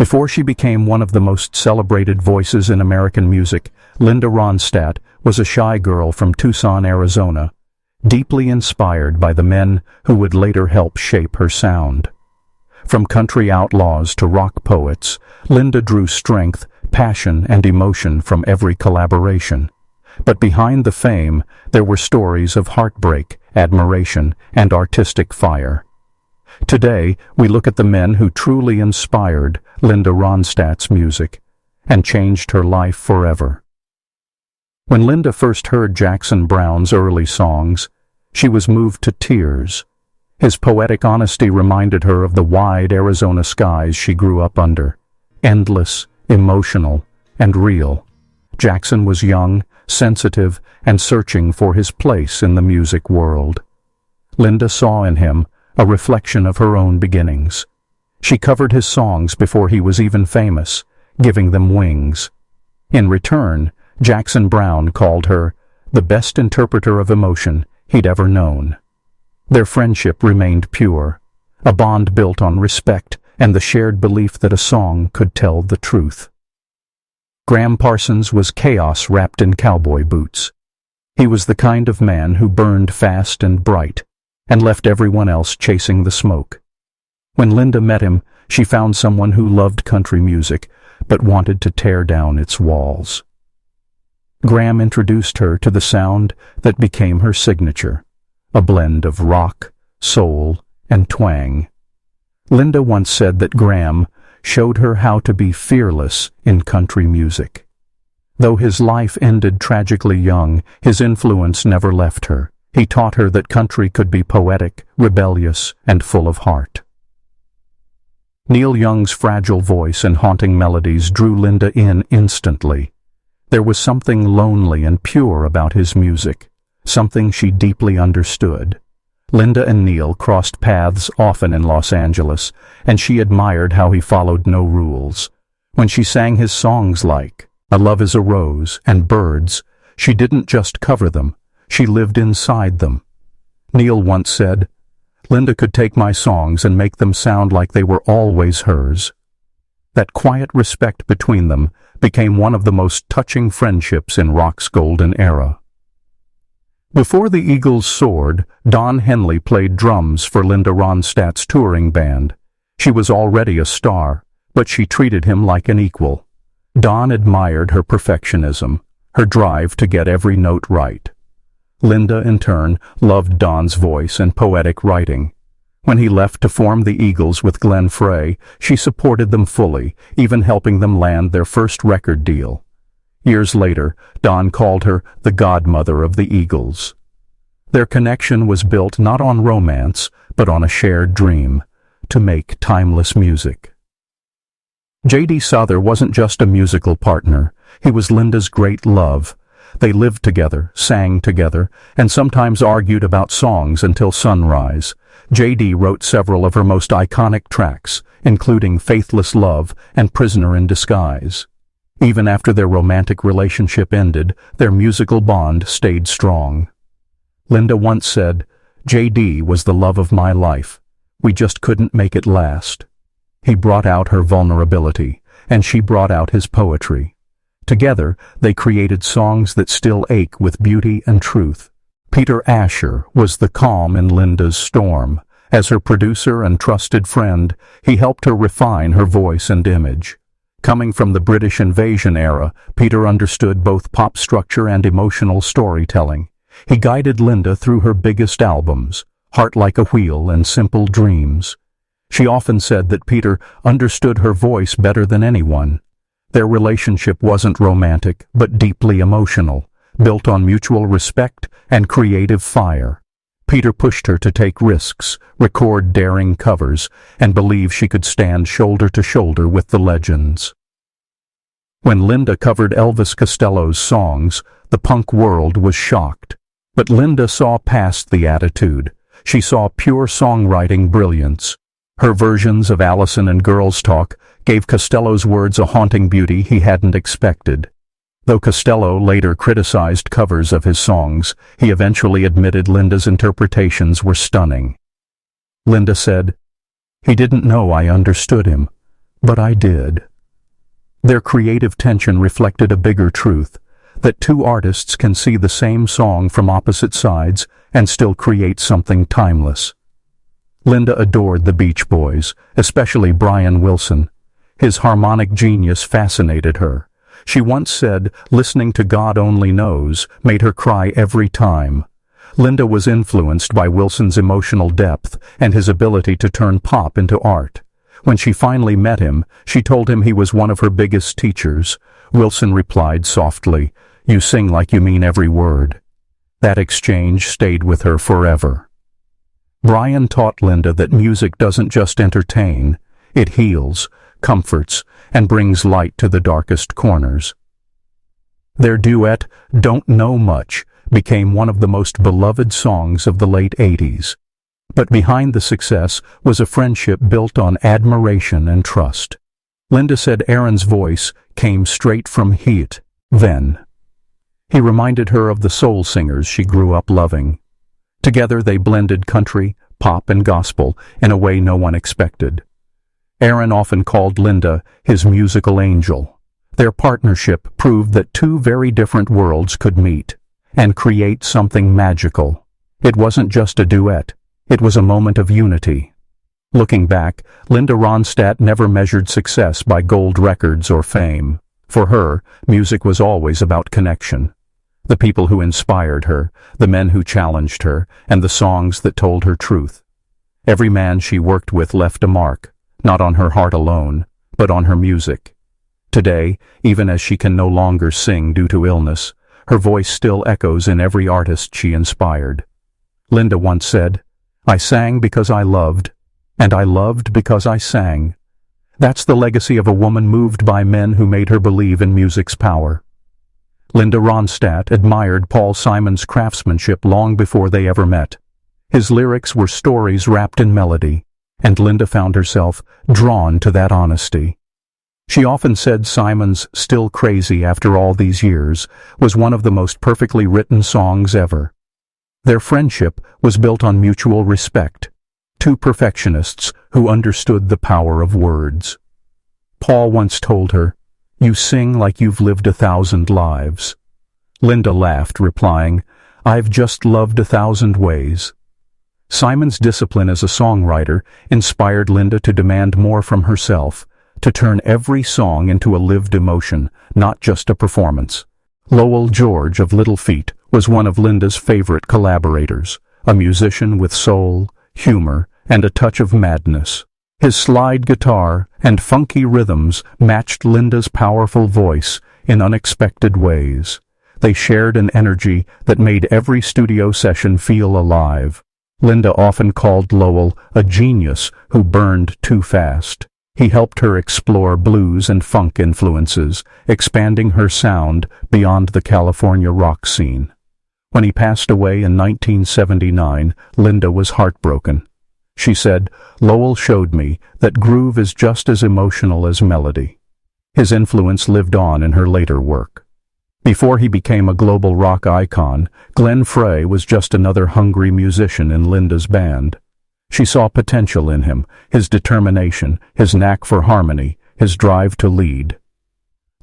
Before she became one of the most celebrated voices in American music, Linda Ronstadt was a shy girl from Tucson, Arizona, deeply inspired by the men who would later help shape her sound. From country outlaws to rock poets, Linda drew strength, passion, and emotion from every collaboration. But behind the fame, there were stories of heartbreak, admiration, and artistic fire. Today, we look at the men who truly inspired Linda Ronstadt's music and changed her life forever. When Linda first heard Jackson Browne's early songs, she was moved to tears. His poetic honesty reminded her of the wide Arizona skies she grew up under, endless, emotional, and real. Jackson was young, sensitive, and searching for his place in the music world. Linda saw in him a reflection of her own beginnings. She covered his songs before he was even famous, giving them wings. In return, Jackson Browne called her the best interpreter of emotion he'd ever known. Their friendship remained pure, a bond built on respect and the shared belief that a song could tell the truth. Gram Parsons was chaos wrapped in cowboy boots. He was the kind of man who burned fast and bright, and left everyone else chasing the smoke. When Linda met him, she found someone who loved country music, but wanted to tear down its walls. Gram introduced her to the sound that became her signature, a blend of rock, soul, and twang. Linda once said that Gram showed her how to be fearless in country music. Though his life ended tragically young, his influence never left her. He taught her that country could be poetic, rebellious, and full of heart. Neil Young's fragile voice and haunting melodies drew Linda in instantly. There was something lonely and pure about his music, something she deeply understood. Linda and Neil crossed paths often in Los Angeles, and she admired how he followed no rules. When she sang his songs like "A Love Is a Rose" and "Birds," she didn't just cover them, she lived inside them. Neil once said, "Linda could take my songs and make them sound like they were always hers." That quiet respect between them became one of the most touching friendships in rock's golden era. Before the Eagles soared, Don Henley played drums for Linda Ronstadt's touring band. She was already a star, but she treated him like an equal. Don admired her perfectionism, her drive to get every note right. Linda, in turn, loved Don's voice and poetic writing. When he left to form the Eagles with Glenn Frey, she supported them fully, even helping them land their first record deal. Years later, Don called her the godmother of the Eagles. Their connection was built not on romance, but on a shared dream, to make timeless music. J.D. Souther wasn't just a musical partner, he was Linda's great love. They lived together, sang together, and sometimes argued about songs until sunrise. J.D. wrote several of her most iconic tracks, including Faithless Love and Prisoner in Disguise. Even after their romantic relationship ended, their musical bond stayed strong. Linda once said, "J.D. was the love of my life. We just couldn't make it last." He brought out her vulnerability, and she brought out his poetry. Together, they created songs that still ache with beauty and truth. Peter Asher was the calm in Linda's storm. As her producer and trusted friend, he helped her refine her voice and image. Coming from the British invasion era, Peter understood both pop structure and emotional storytelling. He guided Linda through her biggest albums, Heart Like a Wheel and Simple Dreams. She often said that Peter understood her voice better than anyone. Their relationship wasn't romantic, but deeply emotional, built on mutual respect and creative fire. Peter pushed her to take risks, record daring covers, and believe she could stand shoulder to shoulder with the legends. When Linda covered Elvis Costello's songs, the punk world was shocked. But Linda saw past the attitude. She saw pure songwriting brilliance. Her versions of Allison and Girls Talk gave Costello's words a haunting beauty he hadn't expected. Though Costello later criticized covers of his songs, he eventually admitted Linda's interpretations were stunning. Linda said, "He didn't know I understood him, But I did. Their creative tension reflected a bigger truth, that two artists can see the same song from opposite sides and still create something timeless. Linda adored the Beach Boys, especially Brian Wilson. His harmonic genius fascinated her. She once said, listening to God Only Knows made her cry every time. Linda was influenced by Wilson's emotional depth and his ability to turn pop into art. When she finally met him, she told him he was one of her biggest teachers. Wilson replied softly, "You sing like you mean every word." That exchange stayed with her forever. Brian taught Linda that music doesn't just entertain, it heals, comforts, and brings light to the darkest corners. Their duet, "Don't Know Much," became one of the most beloved songs of the late 80s. But behind the success was a friendship built on admiration and trust. Linda said Aaron's voice came straight from Heat, then. He reminded her of the soul singers she grew up loving. Together they blended country, pop, and gospel in a way no one expected. Aaron often called Linda his musical angel. Their partnership proved that two very different worlds could meet and create something magical. It wasn't just a duet, it was a moment of unity. Looking back, Linda Ronstadt never measured success by gold records or fame. For her, music was always about connection. The people who inspired her, the men who challenged her, and the songs that told her truth. Every man she worked with left a mark, not on her heart alone, but on her music. Today, even as she can no longer sing due to illness, her voice still echoes in every artist she inspired. Linda once said, "I sang because I loved, and I loved because I sang." That's the legacy of a woman moved by men who made her believe in music's power. Linda Ronstadt admired Paul Simon's craftsmanship long before they ever met. His lyrics were stories wrapped in melody, and Linda found herself drawn to that honesty. She often said Simon's "Still Crazy After All These Years" was one of the most perfectly written songs ever. Their friendship was built on mutual respect, two perfectionists who understood the power of words. Paul once told her, "You sing like you've lived 1,000 lives." Linda laughed, replying, "I've just loved 1,000 ways." Simon's discipline as a songwriter inspired Linda to demand more from herself, to turn every song into a lived emotion, not just a performance. Lowell George of Little Feat was one of Linda's favorite collaborators, a musician with soul, humor, and a touch of madness. His slide guitar and funky rhythms matched Linda's powerful voice in unexpected ways. They shared an energy that made every studio session feel alive. Linda often called Lowell a genius who burned too fast. He helped her explore blues and funk influences, expanding her sound beyond the California rock scene. When he passed away in 1979, Linda was heartbroken. She said, "Lowell showed me that groove is just as emotional as melody." His influence lived on in her later work. Before he became a global rock icon, Glenn Frey was just another hungry musician in Linda's band. She saw potential in him, his determination, his knack for harmony, his drive to lead.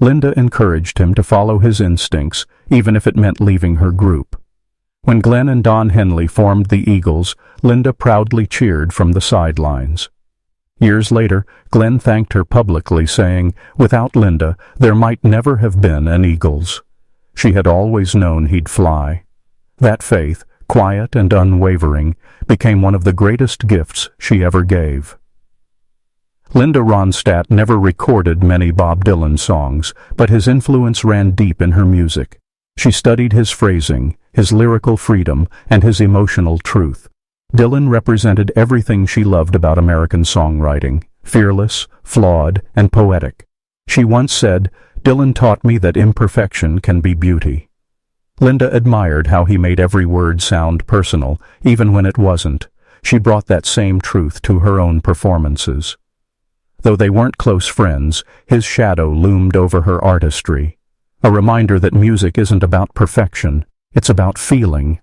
Linda encouraged him to follow his instincts, even if it meant leaving her group. When Glenn and Don Henley formed the Eagles, Linda proudly cheered from the sidelines. Years later, Glenn thanked her publicly, saying, "Without Linda, there might never have been an Eagles." She had always known he'd fly. That faith, quiet and unwavering, became one of the greatest gifts she ever gave. Linda Ronstadt never recorded many Bob Dylan songs, but his influence ran deep in her music. She studied his phrasing, his lyrical freedom, and his emotional truth. Dylan represented everything she loved about American songwriting, fearless, flawed, and poetic. She once said, "Dylan taught me that imperfection can be beauty." Linda admired how he made every word sound personal, even when it wasn't. She brought that same truth to her own performances. Though they weren't close friends, his shadow loomed over her artistry. A reminder that music isn't about perfection, it's about feeling.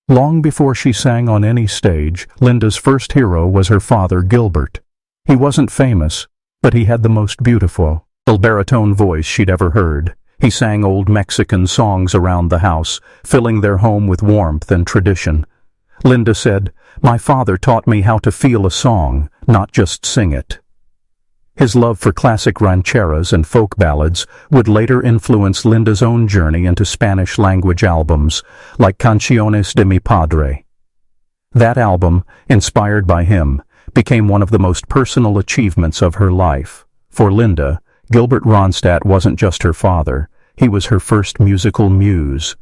Long before she sang on any stage, Linda's first hero was her father, Gilbert. He wasn't famous, but he had the most beautiful, baritone voice she'd ever heard. He sang old Mexican songs around the house, filling their home with warmth and tradition. Linda said, "My father taught me how to feel a song, not just sing it." His love for classic rancheras and folk ballads would later influence Linda's own journey into Spanish-language albums, like Canciones de mi Padre. That album, inspired by him, became one of the most personal achievements of her life. For Linda, Gilbert Ronstadt wasn't just her father, he was her first musical muse.